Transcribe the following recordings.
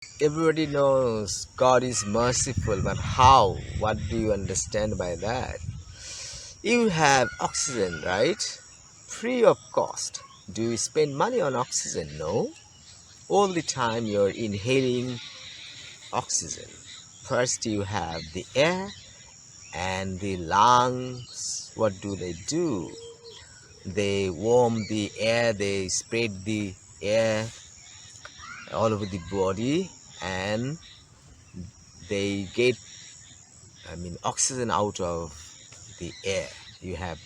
Everybody knows God is merciful, but how? What do you understand by that? You have oxygen, right? Free of cost. Do you spend money on oxygen? No. All the time you're inhaling oxygen. First, you have the air and the lungs. What do? They warm the air, they spread the air all over the body, and they get oxygen out of the air. You have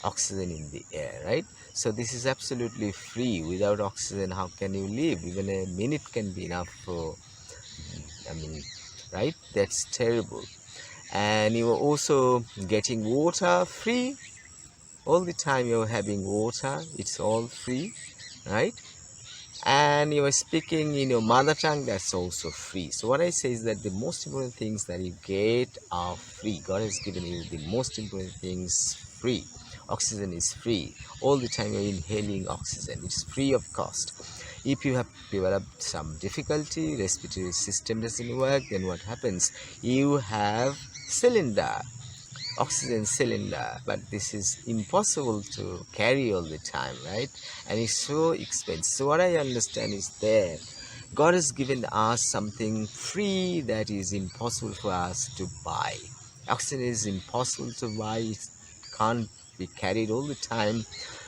oxygen in the air, right? So this is absolutely free. Without oxygen, how can you live? Even a minute can be enough for, I mean, right? That's terrible. And you are also getting water free. All the time you're having water, it's all free, right? And you are speaking in your mother tongue, that's also free. So what I say is that the most important things that you get are free. God has given you the most important things free. Oxygen is free. All the time you're inhaling oxygen, it's free of cost. If you have developed some difficulty, respiratory system doesn't work, then what happens? You have cylinder, oxygen cylinder, but this is impossible to carry all the time, right? And it's so expensive. So what I understand is that God has given us something free that is impossible for us to buy. Oxygen is impossible to buy. It can't be carried all the time,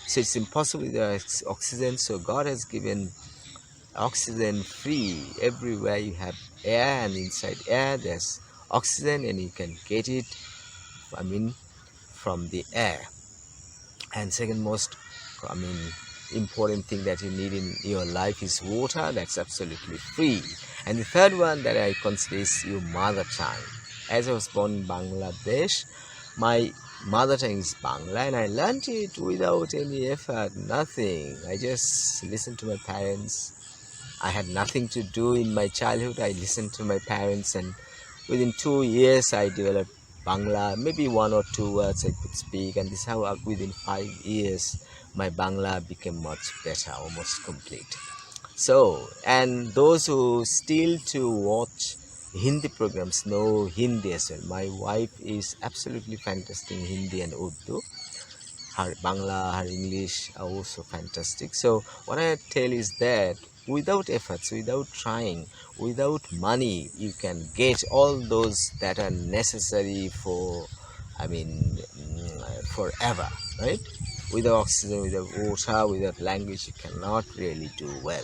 so it's impossible with oxygen. So God has given oxygen free. Everywhere you have air, and inside air there's oxygen, and you can get it, I mean, from the air. And second most, I mean, important thing that you need in your life is water. That's absolutely free. And the third one that I consider is your mother tongue. As I was born in Bangladesh, my mother tongue is Bangla, and I learned it without any effort, nothing. I just listened to my parents. I had nothing to do in my childhood. I listened to my parents, and within 2 years I developed Bangla. Maybe one or two words I could speak, and this is how within 5 years my Bangla became much better, almost complete. So, and those who still to watch Hindi programs know Hindi as well. My wife is absolutely fantastic in Hindi and Urdu. Her Bangla, her English are also fantastic. So what I tell is that without efforts, without trying, without money, you can get all those that are necessary for, forever, right? Without oxygen, without water, without language, you cannot really do well.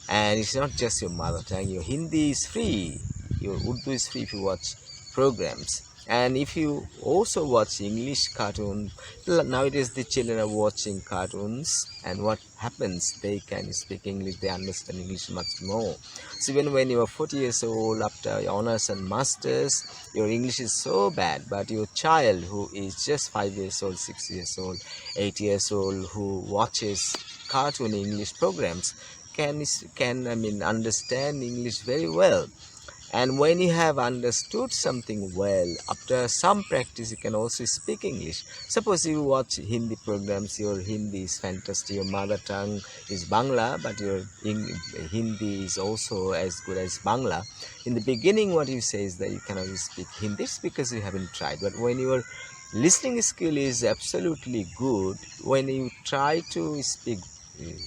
And it's not just your mother tongue. Your Hindi is free, your Urdu is free if you watch programs. And if you also watch English cartoon, nowadays the children are watching cartoons, and what happens, they can speak English, they understand English much more. So even when you are 40 years old, after your honors and masters, your English is so bad, but your child who is just 5 years old, 6 years old, 8 years old, who watches cartoon English programs, can understand English very well. And when you have understood something well, after some practice, you can also speak English. Suppose you watch Hindi programs, your Hindi is fantastic, your mother tongue is Bangla, but your Hindi is also as good as Bangla. In the beginning, what you say is that you cannot speak Hindi, it's because you haven't tried. But when your listening skill is absolutely good, when you try to speak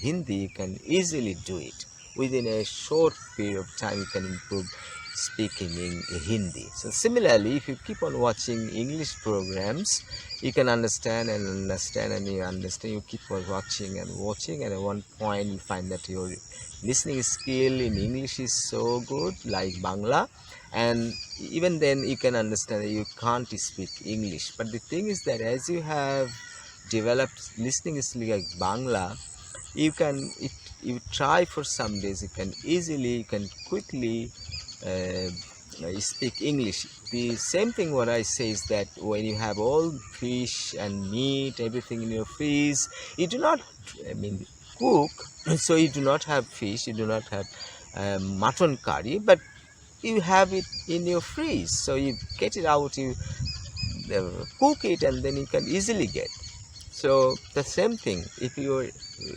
Hindi, you can easily do it. Within a short period of time, you can improve speaking in Hindi. So similarly, if you keep on watching English programs, you can understand and understand and you understand. You keep on watching and watching, and at one point you find that your listening skill in English is so good, like Bangla, and even then you can understand that you can't speak English. But the thing is that as you have developed listening skill like Bangla, you can, if you try for some days, you can quickly uh, speak English. The same thing what I say is that when you have all fish and meat, everything in your freeze, you do not, cook, so you do not have fish, you do not have mutton curry, but you have it in your freeze, so you get it out, you cook it, and then you can easily get. So the same thing, if you're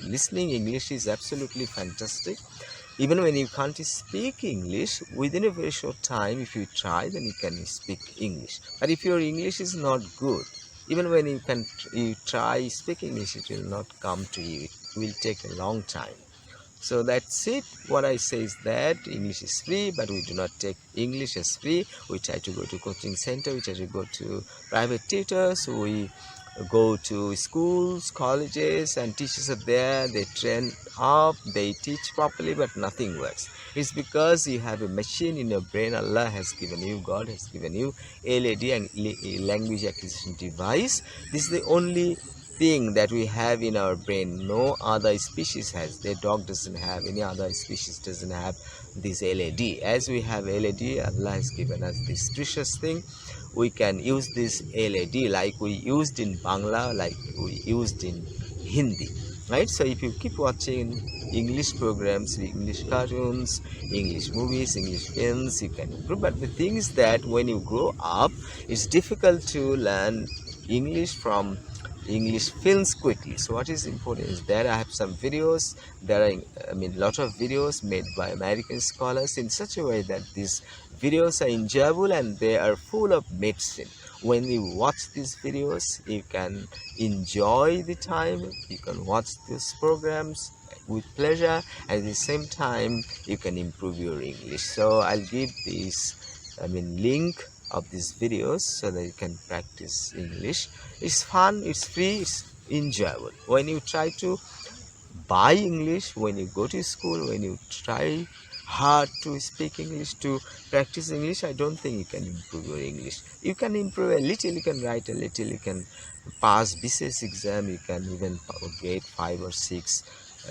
listening English is absolutely fantastic. Even when you can't speak English, within a very short time, if you try, then you can speak English. But if your English is not good, even when you try speak English, it will not come to you. It will take a long time. So that's it. What I say is that English is free, but we do not take English as free. We try to go to coaching center, we try to go to private tutors, we go to schools, colleges, and teachers are there. They train up, they teach properly, but nothing works. It's because you have a machine in your brain. Allah has given you, God has given you LAD and language acquisition device. This is the only thing that we have in our brain. No other species has. The dog doesn't have, any other species doesn't have this LAD. As we have LAD, Allah has given us this precious thing. We can use this LAD like we used in Bangla, like we used in Hindi, right? So if you keep watching English programs, English cartoons, English movies, English films, you can improve. But the thing is that when you grow up, it's difficult to learn English from English films quickly. So what is important is that I have some videos. There are, lot of videos made by American scholars in such a way that these videos are enjoyable and they are full of medicine. When you watch these videos, you can enjoy the time. You can watch these programs with pleasure, and at the same time you can improve your English. So I'll give this link of these videos so that you can practice English. It's fun, it's free, it's enjoyable. When you try to buy English, when you go to school, when you try hard to speak English, to practice English, I don't think you can improve your English. You can improve a little, you can write a little, you can pass BCS exam, you can even get 5 or 6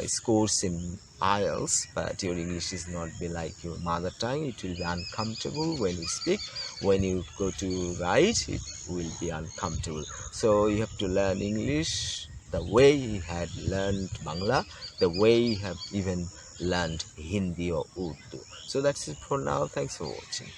scores in IELTS, but your English is not be like your mother tongue. It will be uncomfortable when you speak. When you go to write, it will be uncomfortable. So you have to learn English the way he had learned Bangla, the way he have even learned Hindi or Urdu. So that's it for now. Thanks for watching.